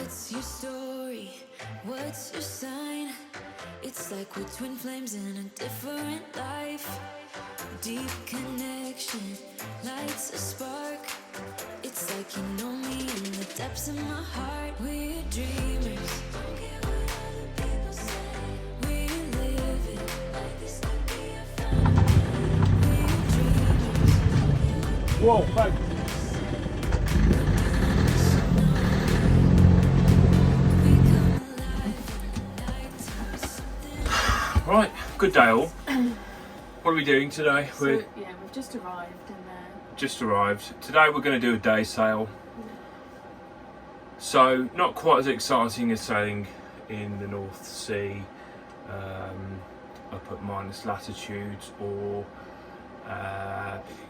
What's your story? What's your sign? It's like we're twin flames in a different life. Deep connection lights a spark. It's like you know me in the depths of my heart. We're dreamers. Don't care what other people say. We live it like this could be a fantasy. We're dreamers. Whoa, back. Right, good day all. What are we doing today? We've just arrived Just arrived. Today we're going to do a day sail. So not quite as exciting as sailing in the North Sea, up at minus latitudes, or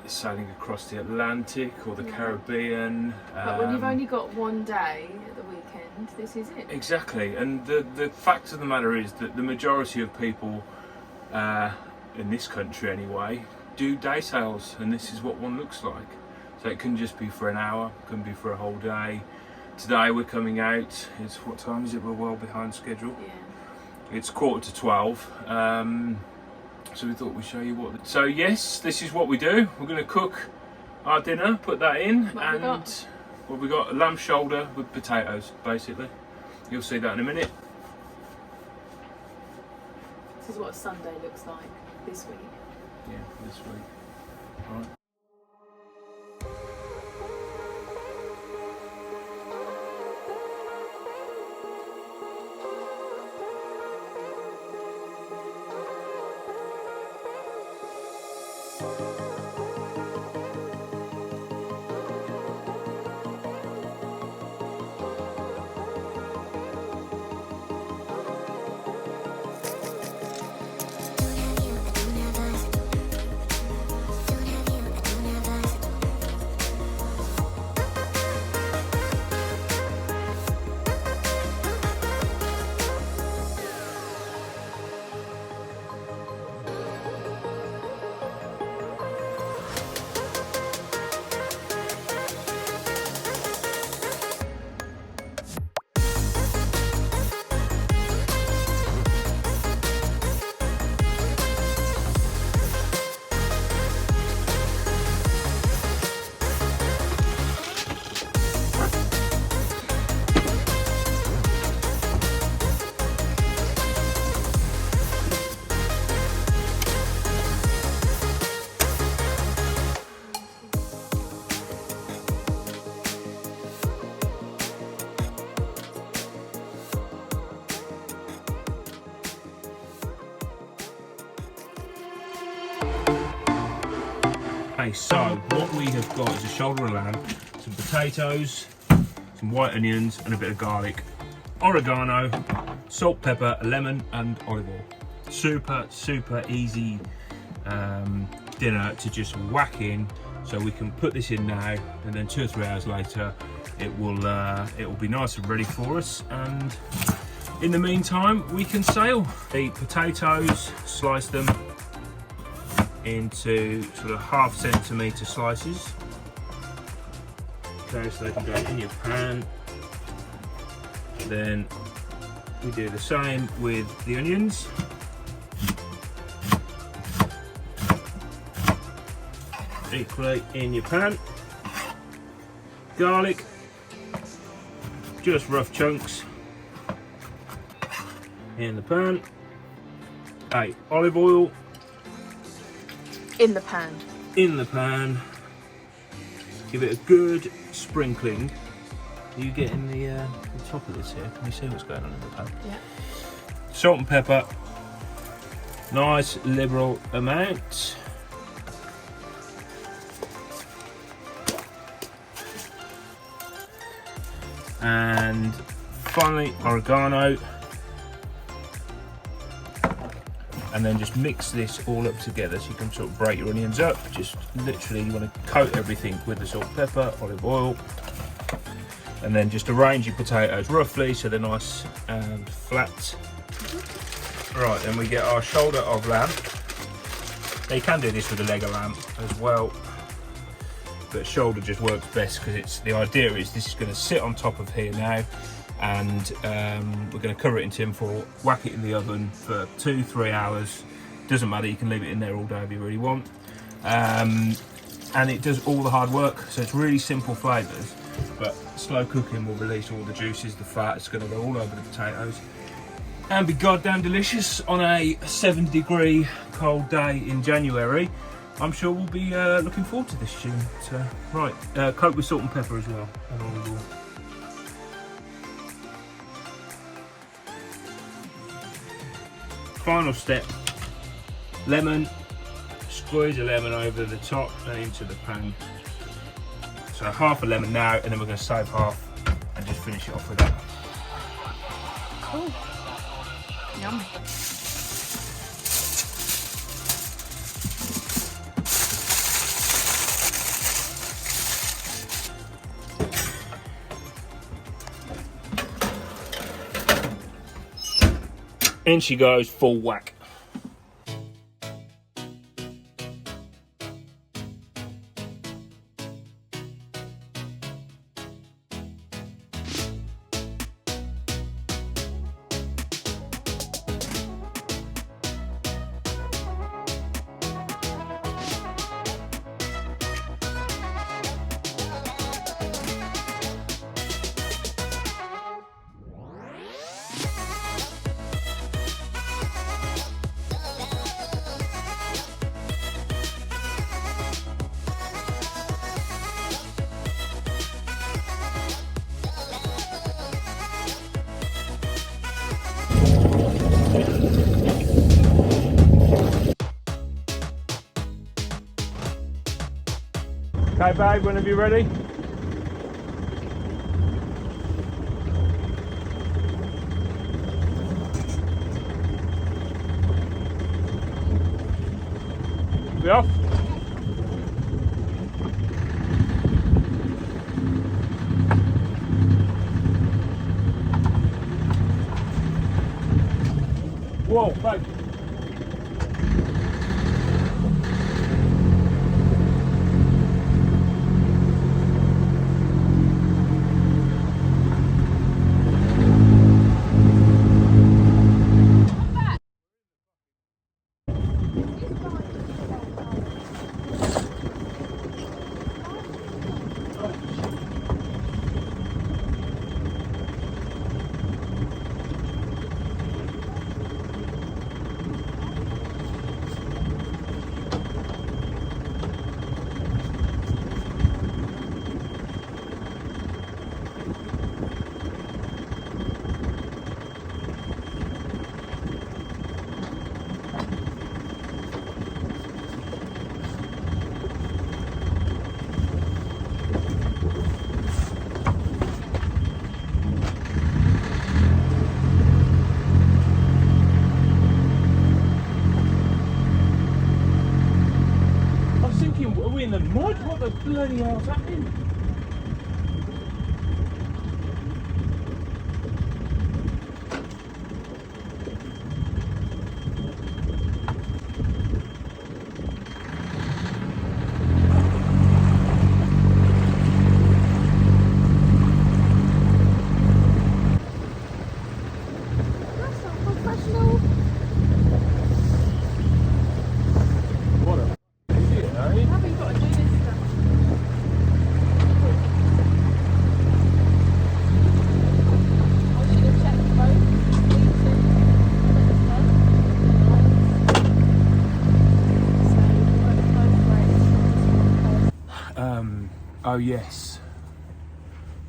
sailing across the Atlantic or the Caribbean. But when you've only got one day at the weekend, this is it. Exactly, and the fact of the matter is that the majority of people in this country anyway do day sails, and this is what one looks like. So it can just be for an hour, can be for a whole day. Today we're coming out, it's what time is it? We're well behind schedule. Yeah. It's 11:45. So we thought we'd show you what. So yes, this is what we do. We're going to cook our dinner, put that in, what we got? A lamb shoulder with potatoes, basically. You'll see that in a minute. This is what a Sunday looks like this week. Yeah, this week. All right. Okay, so what we have got is a shoulder of lamb, some potatoes, some white onions and a bit of garlic, oregano, salt, pepper, a lemon and olive oil. Super easy dinner to just whack in. So we can put this in now, and then 2 or 3 hours later it will be nice and ready for us. And in the meantime we can sail. The potatoes, slice them into sort of 1/2 centimetre slices. Okay, so they can go in your pan. Then we do the same with the onions. Equally in your pan. Garlic, just rough chunks in the pan. Olive oil. In the pan. In the pan. Give it a good sprinkling. Are you getting the top of this here? Can you see what's going on in the pan? Yeah. Salt and pepper. Nice liberal amount. And finally oregano. And then just mix this all up together so you can sort of break your onions up. Just literally you want to coat everything with the salt, pepper, olive oil, and then just arrange your potatoes roughly so they're nice and flat. Right, then we get our shoulder of lamb. They can do this with a leg of lamb as well, but shoulder just works best because it's the idea is this is going to sit on top of here now, and we're going to cover it in tin foil, whack it in the oven for 2-3 hours. Doesn't matter, you can leave it in there all day if you really want. And it does all the hard work, so it's really simple flavours, but slow cooking will release all the juices, the fat. It's going to go all over the potatoes and be goddamn delicious on a 7-degree cold day in January. I'm sure we'll be looking forward to this soon. So, right, coat with salt and pepper as well. Final step, lemon. Squeeze a lemon over the top and into the pan. So half a lemon now, and then we're going to save half and just finish it off with that. Cool. Yum. In she goes, full whack. Okay, babe, whenever you're ready. Be off. Whoa, babe. Are we in the mud? What the bloody hell's happening? That's not professional. What a idiot, eh? How have you got to do this stuff? I should have checked Oh yes.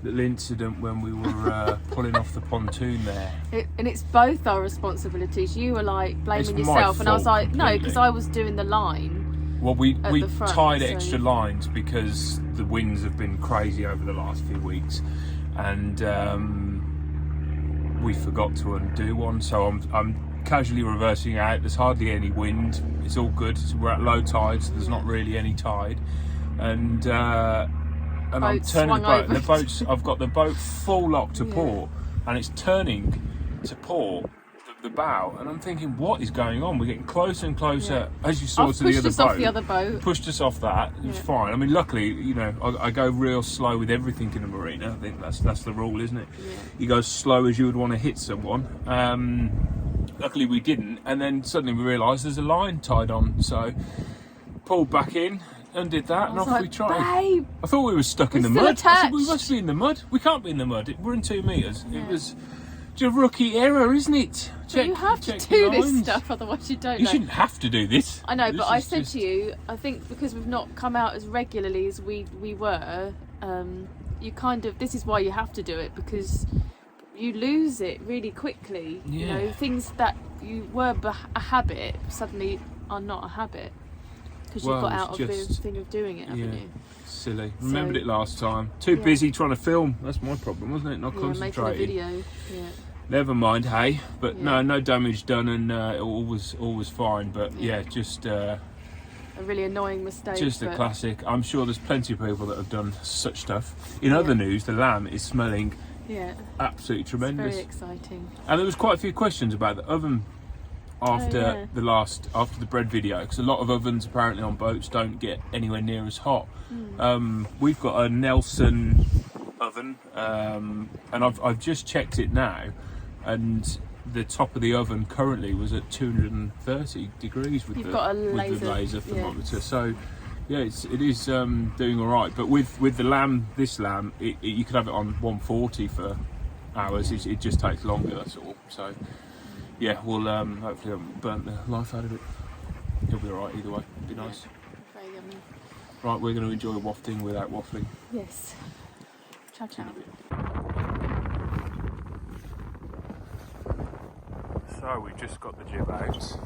Little incident when we were pulling off the pontoon there. And it's both our responsibilities. You were like blaming It's my yourself, and I was fault like, no, completely. because I was doing the line. Well, we the front, tied so- extra lines because the winds have been crazy over the last few weeks, and we forgot to undo one. So I'm casually reversing out. There's hardly any wind. It's all good. We're at low tide, so there's not really any tide, and I'm Boat turning the swung boat. over. The boat's I've got the boat full lock to Yeah. port, and it's turning to port. the bow, and I'm thinking, what is going on? We're getting closer and closer, as you saw, I've to the pushed other us boat. off the other boat. Pushed us off that. It was Yeah. fine. I mean, luckily, you know, I go real slow with everything in a marina. I think that's the rule, isn't it? Yeah. You go as slow as you would want to hit someone. Luckily, we didn't, and then suddenly we realised there's a line tied on, so pulled back in. Undid that, and was off like, we tried. babe, I thought we were stuck in the still mud. I said, we attached. must be in the mud. We can't be in the mud. We're in 2 metres. Yeah. It was just rookie error, isn't it? But you have to check do your this lines. stuff, otherwise you don't You know. shouldn't have to do this. I know, This but I is said just- to you, I think because we've not come out as regularly as we were, you kind of, this is why you have to do it, because you lose it really quickly. You Yeah. know, things that you were a habit suddenly are not a habit. Because Well, you've got it's out of the just- thing of doing it, haven't you? Silly. So- Remembered it last time. Too Yeah. busy trying to film. That's my problem, wasn't it? Not Yeah, making a concentrating. video. Yeah. Never mind, hey. But Yeah. no damage done, and all was fine. But yeah, just A really annoying mistake. a but classic. I'm sure there's plenty of people that have done such stuff. In other news, the lamb is smelling yeah, absolutely it's tremendous. very exciting. And there was quite a few questions about the oven after after the bread video, because a lot of ovens apparently on boats don't get anywhere near as hot. We've got a Nelson oven, and I've just checked it now, and the top of the oven currently was at 230 degrees with You've the got a with laser, the laser yeah. thermometer. So yeah, it is doing all right. But with the lamb, this lamb, you could have it on 140 for hours. It just takes longer. That's all. So yeah, we'll hopefully haven't burnt the life out of it. It'll be all right either way. It'll be nice. Very yummy. Right, we're going to enjoy wafting without waffling. Yes. Ciao, ciao. So we've just got the jib out,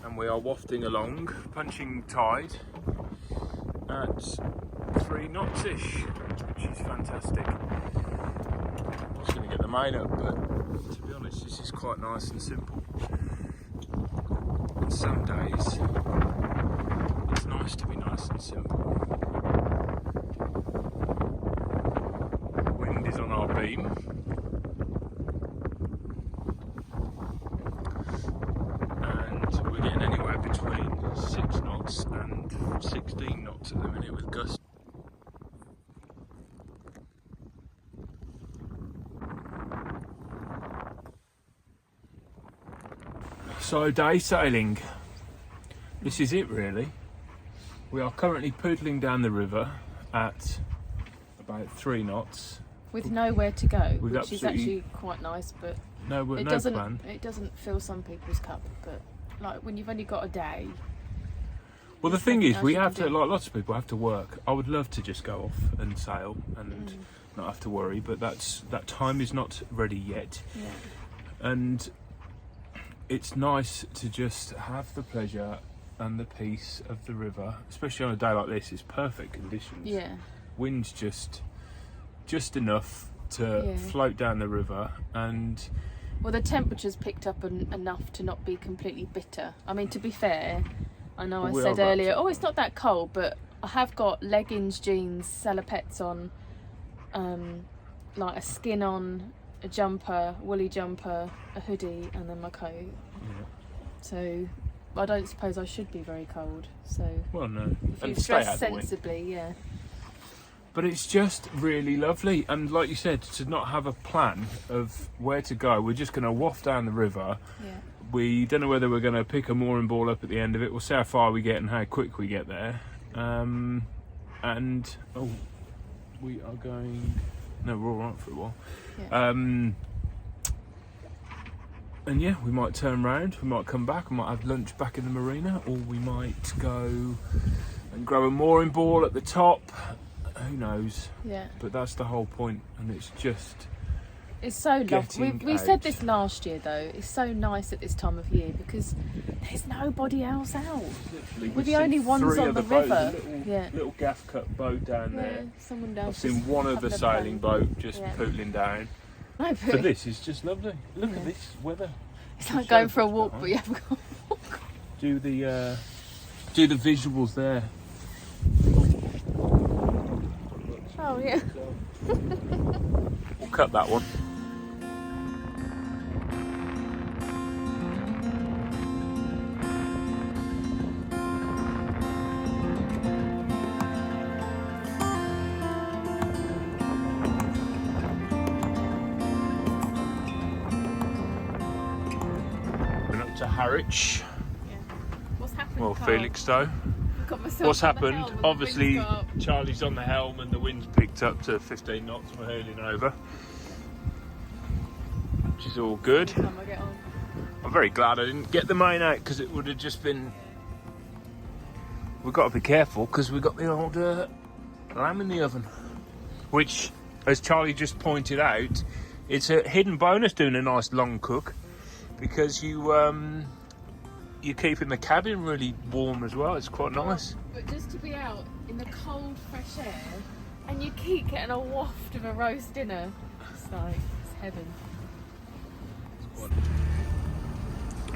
and we are wafting along, punching tide at 3 knots-ish, which is fantastic. I'm just going to get the main up, but to be honest, this is quite nice and simple. On some days, it's nice to be nice and simple. The wind is on our beam. And we're getting anywhere between 6 knots and 16 knots at the minute with gusts. So day sailing, this is it really. We are currently poodling down the river at about 3 knots. With nowhere to go, With which is absolutely- actually quite nice, but No it plan. doesn't fill some people's cup. But like when you've only got a day, Well, the There's thing nothing is, else we you can have to, do. like lots of people, have to work. I would love to just go off and sail and not have to worry, but that time is not ready yet. yeah, And it's nice to just have the pleasure and the peace of the river, especially on a day like this. It's perfect conditions. yeah, Wind's just enough to Yeah. float down the river, and well, the temperature's picked up enough to not be completely bitter. I mean, to be fair, I know I We are said about earlier, to. oh, it's not that cold, but I have got leggings, jeans, salopettes on, like a skin on, a jumper, woolly jumper, a hoodie, and then my coat. yeah. So I don't suppose I should be very cold. So Well, no, if you and stay dress out the wind. sensibly, yeah. But it's just really lovely, and like you said, to not have a plan of where to go. We're just going to waft down the river. Yeah. We don't know whether we're going to pick a mooring ball up at the end of it. We'll see how far we get and how quick we get there. And we are going. No, we're all right for a while. Yeah. And yeah, we might turn round. We might come back. We might have lunch back in the marina, or we might go and grab a mooring ball at the top. Who knows? Yeah. But that's the whole point, and it's just. It's so lovely. Getting We said out. this last year though. It's so nice at this time of year because there's nobody else out. Literally, We're we've the seen only ones 3 on other the boats, river. a little, Yeah. little gaff cut boat down Yeah, there. someone down. I've seen one other sailing boat just Yeah. pootling down. No, But but this is just lovely. Look Yeah. at this weather. it's like going for a walk, but you haven't got. Do the visuals there. Oh yeah. We'll cut that one. Harwich. Yeah. What's happened? Well, Carl? Felixstowe. Got myself What's on the happened? helm and the Obviously, wind's got up. Charlie's on the helm and the wind's picked up to 15 knots. We're hurling over, which is all good. Every time I get on. I'm very glad I didn't get the main out because it would have just been. We've got to be careful because we've got the old lamb in the oven, which, as Charlie just pointed out, it's a hidden bonus doing a nice long cook because you're keeping the cabin really warm as well. It's quite nice. But just to be out in the cold, fresh air, and you keep getting a waft of a roast dinner, it's like, it's heaven.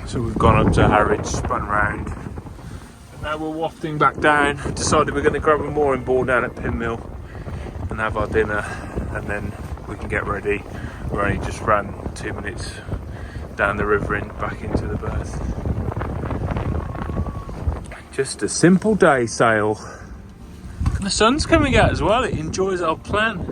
So we've gone up to Harwich, spun round, and now we're wafting back down. Decided we're going to grab a mooring board down at Pinmill and have our dinner, and then we can get ready. We only just ran 2 minutes down the river and back into the berth. Just a simple day sail. And the sun's coming out as well. It enjoys our plan.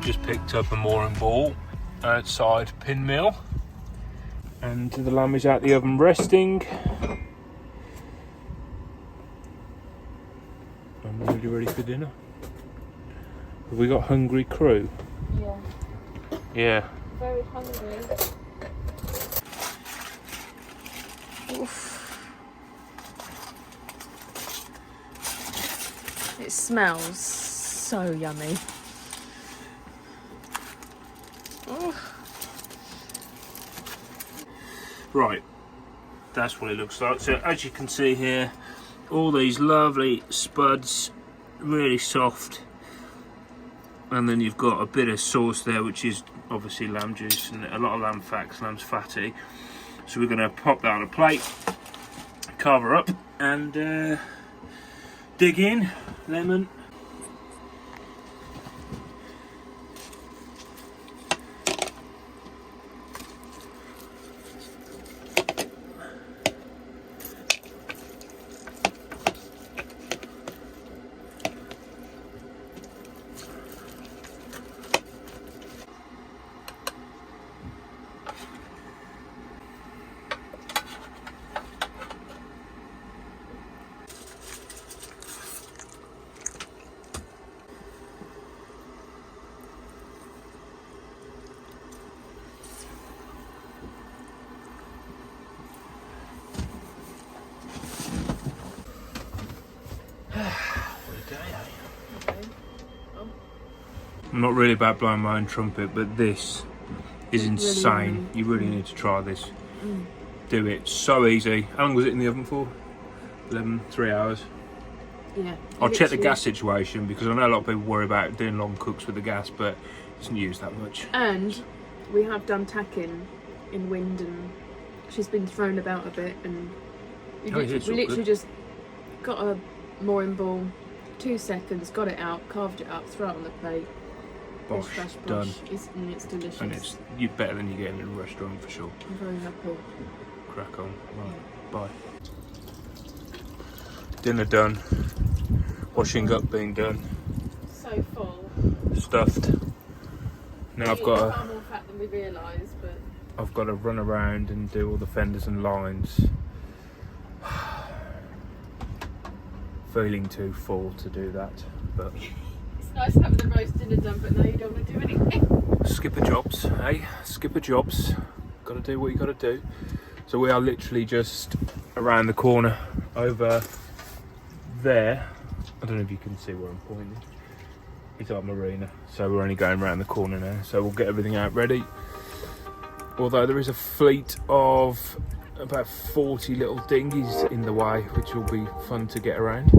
Just picked up a mooring ball outside Pinmill, and the lamb is out the oven resting. I'm really ready for dinner. Have we got hungry crew? Yeah. Yeah. Very hungry. Oof. It smells so yummy. Right, that's what it looks like. So as you can see here, all these lovely spuds, really soft, and then you've got a bit of sauce there, which is obviously lamb juice and a lot of lamb fat, 'cause lamb's fatty. So we're going to pop that on a plate, carve her up, and dig in. Lemon. I'm not really about blowing my own trumpet, but this is insane. You really need to try this. Do it. So easy. How long was it in the oven for? 3 hours. Yeah. I'll check the literally- gas situation because I know a lot of people worry about doing long cooks with the gas, but it doesn't use that much. And we have done tacking in wind, and she's been thrown about a bit, and we Oh, yeah, literally, it's all good. just got a mooring ball, 2 seconds, got it out, carved it up, throw it on the plate. Bosh, Bish, bash, done. bosh. It's delicious. And it's better than you get in a restaurant for sure. I'm very happy. Crack on. Right, bye. Dinner done. Washing up being done. So full. Stuffed. Now I've got far more fat than we realised, but I've got to run around and do all the fenders and lines. Feeling too full to do that, but it's nice having the roast dinner done, but now you don't want to do anything. skipper jobs, eh? Skipper jobs. Got to do what you got to do. So we are literally just around the corner over there. I don't know if you can see where I'm pointing. It's our marina, so we're only going around the corner now. So we'll get everything out ready. Although there is a fleet of about 40 little dinghies in the way, which will be fun to get around.